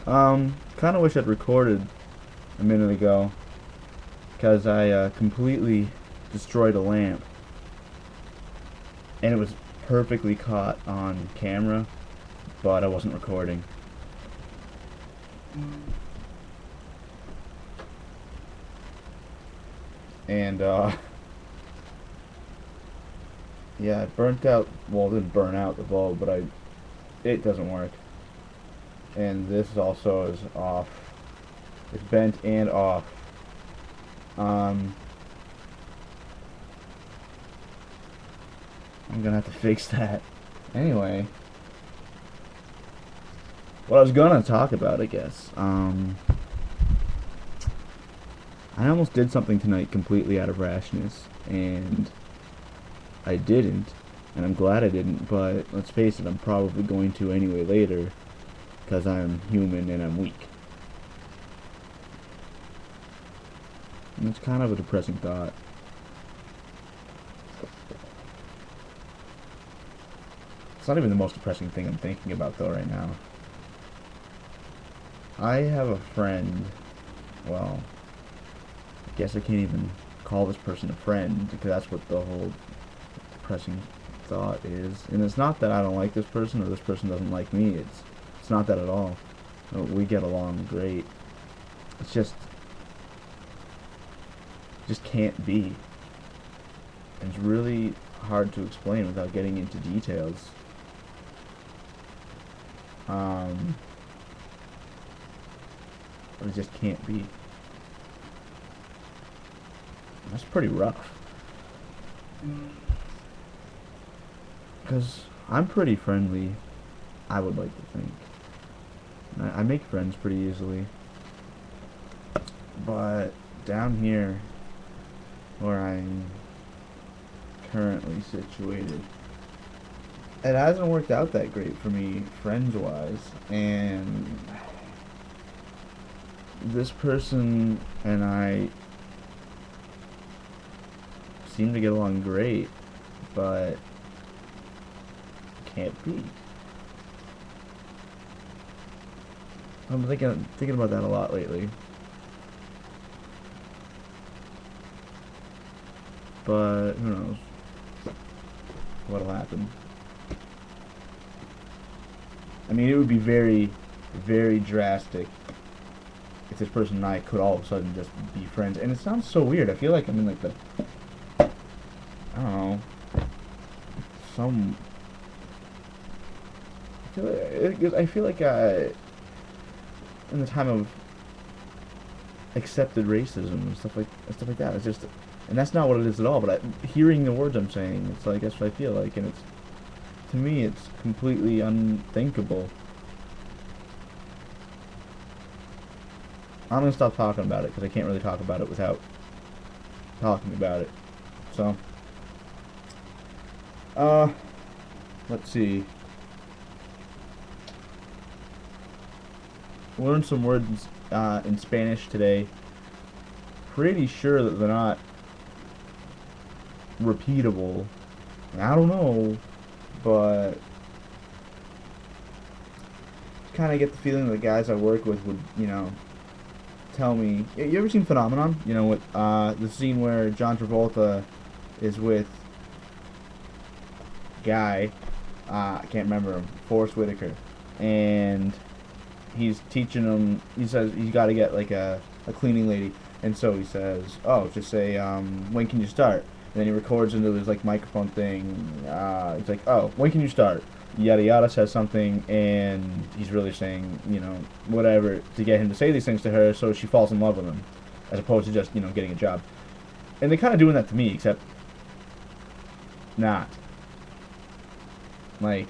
Kind of wish I'd recorded a minute ago, because I completely destroyed a lamp, and it was perfectly caught on camera, but I wasn't recording. And, yeah, it burnt out, well, it didn't burn out the bulb, but it doesn't work. And this also is off. It's bent and off. Um, I'm gonna have to fix that. Anyway, what I was gonna talk about, I guess. I almost did something tonight completely out of rashness, and I didn't, and I'm glad I didn't, but let's face it, I'm probably going to anyway later, because I'm human and I'm weak. And it's kind of a depressing thought. It's not even the most depressing thing I'm thinking about, though, right now. I have a friend, well, I guess I can't even call this person a friend, because that's what the whole depressing thought is. And it's not that I don't like this person or this person doesn't like me. It's not that at all. No, we get along great. It's just can't be. It's really hard to explain without getting into details. But it just can't be. That's pretty rough. Because I'm pretty friendly, I would like to think. I make friends pretty easily. But down here, where I'm currently situated, it hasn't worked out that great for me, friends-wise. And this person and I seem to get along great, but can't be. I'm thinking about that a lot lately. But who knows what'll happen. I mean, it would be very, very drastic if this person and I could all of a sudden just be friends. And it sounds so weird. I feel like I'm in like the, I don't know, some. I feel like in the time of accepted racism and stuff like that. It's just, and that's not what it is at all. But hearing the words I'm saying, it's like that's what I feel like, and it's, to me, it's completely unthinkable. I'm gonna stop talking about it because I can't really talk about it without talking about it. So, let's see. Learned some words in Spanish today. Pretty sure that they're not repeatable. I don't know, but kind of get the feeling that the guys I work with would, tell me. You ever seen Phenomenon? You know, with the scene where John Travolta is with guy, I can't remember him, Forrest Whitaker, and he's teaching him. He says he's got to get like a cleaning lady, and so he says, "Oh, just say when can you start?" And then he records into his like microphone thing. He's like, "Oh, when can you start?" Yada yada says something, and he's really saying, whatever to get him to say these things to her, so she falls in love with him, as opposed to just getting a job. And they're kind of doing that to me, except not. Like,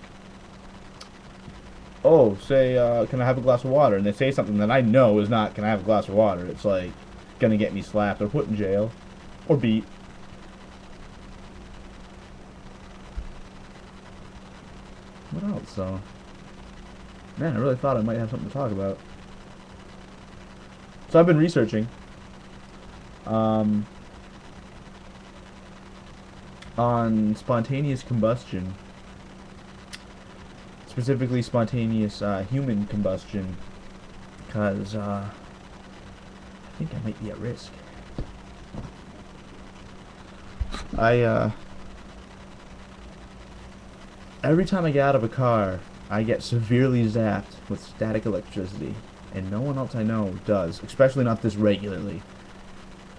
oh, say, can I have a glass of water? And they say something that I know is not, can I have a glass of water? It's like, gonna get me slapped or put in jail. Or beat. What else, though? Man, I really thought I might have something to talk about. So I've been researching. On spontaneous combustion. Specifically spontaneous human combustion. because I think I might be at risk. Every time I get out of a car, I get severely zapped with static electricity, and no one else I know does, especially not this regularly.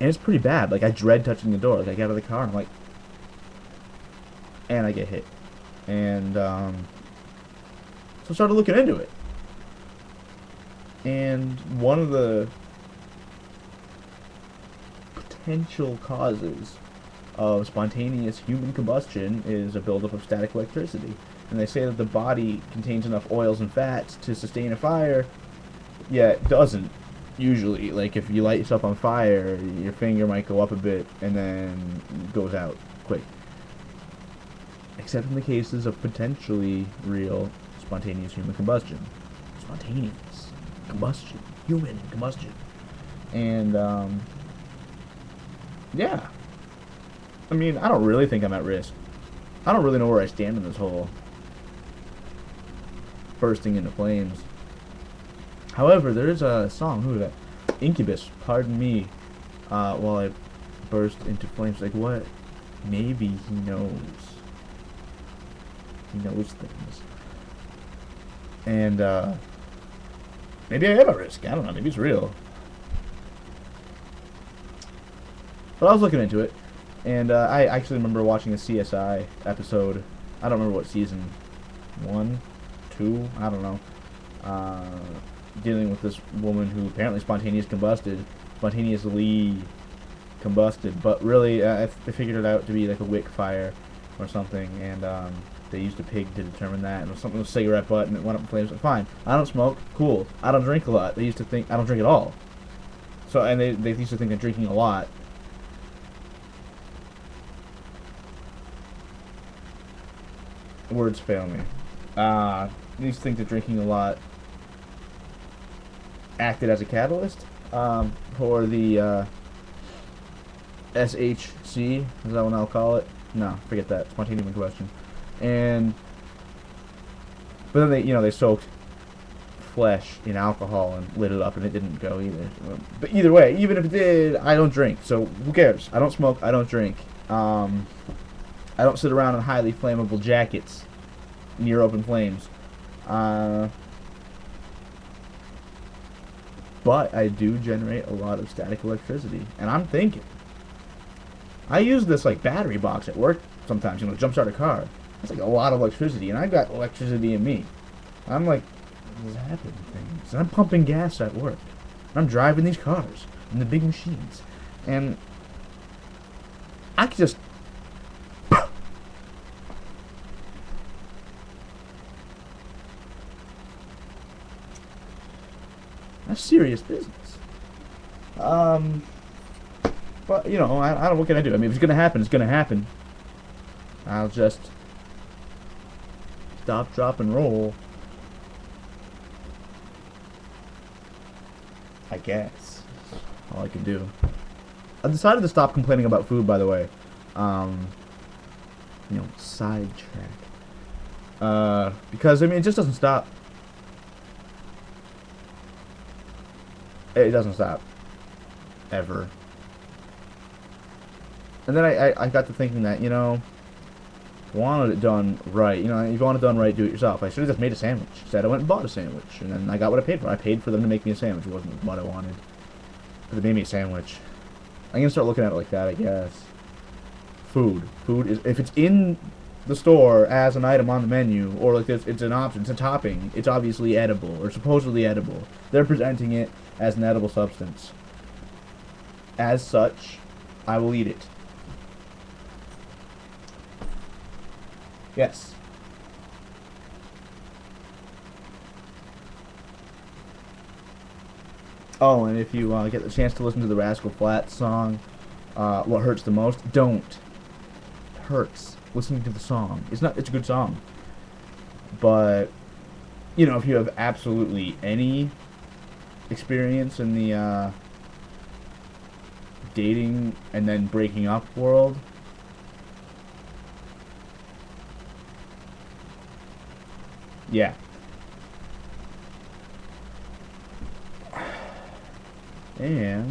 And it's pretty bad. Like, I dread touching the door. Like, I get out of the car, and I'm like, and I get hit. And, so I started looking into it. And one of the potential causes of spontaneous human combustion is a buildup of static electricity. And they say that the body contains enough oils and fats to sustain a fire, yet it doesn't. Usually, like, if you light yourself on fire, your finger might go up a bit and then goes out quick. Except in the cases of potentially real spontaneous human combustion. Spontaneous combustion. Human combustion. And, yeah. I mean, I don't really think I'm at risk. I don't really know where I stand in this whole bursting into flames. However, there is a song, who is that? Incubus, pardon me, while I burst into flames. Like, what? Maybe he knows. He knows things. And, maybe I am at risk. I don't know. Maybe it's real. But I was looking into it, and I actually remember watching a CSI episode. I don't remember what season. 1? 2? I don't know. Dealing with this woman who apparently spontaneously combusted, but really I figured it out to be like a wick fire or something, and they used a pig to determine that, and it was something with a cigarette butt, and it went up in flames. Like, fine, I don't smoke, cool. I don't drink a lot. They used to think I don't drink at all. So, and they used to think that drinking a lot words fail me. They used to think that drinking a lot acted as a catalyst for the SHC, is that what I'll call it? No, forget that. Spontaneous combustion. And but then they soaked flesh in alcohol and lit it up, and it didn't go either. But either way, even if it did, I don't drink, so who cares? I don't smoke, I don't drink. I don't sit around in highly flammable jackets near open flames. But I do generate a lot of static electricity. And I'm thinking, I use this like battery box at work sometimes, to jumpstart a car. It's like a lot of electricity, and I've got electricity in me. I'm like zapping things. And I'm pumping gas at work. I'm driving these cars and the big machines. And I could just that's serious business. But I don't. What can I do? I mean, if it's gonna happen, it's gonna happen. I'll just stop, drop, and roll. I guess. All I can do. I decided to stop complaining about food, by the way. Sidetrack. Because, I mean, it just doesn't stop. It doesn't stop. Ever. And then I got to thinking that, wanted it done right. If you want it done right, do it yourself. I should have just made a sandwich. Instead, I went and bought a sandwich. And then I got what I paid for. I paid for them to make me a sandwich. It wasn't what I wanted. But they made me a sandwich. I'm going to start looking at it like that, I guess. Food. Food is... If it's in the store as an item on the menu, or like this, it's an option, it's a topping, it's obviously edible, or supposedly edible. They're presenting it as an edible substance. As such, I will eat it. Yes. Oh, and if you get the chance to listen to the Rascal Flatts song, What Hurts the Most, don't. It hurts listening to the song. It's a good song. But, if you have absolutely any experience in the dating and then breaking up world, yeah. And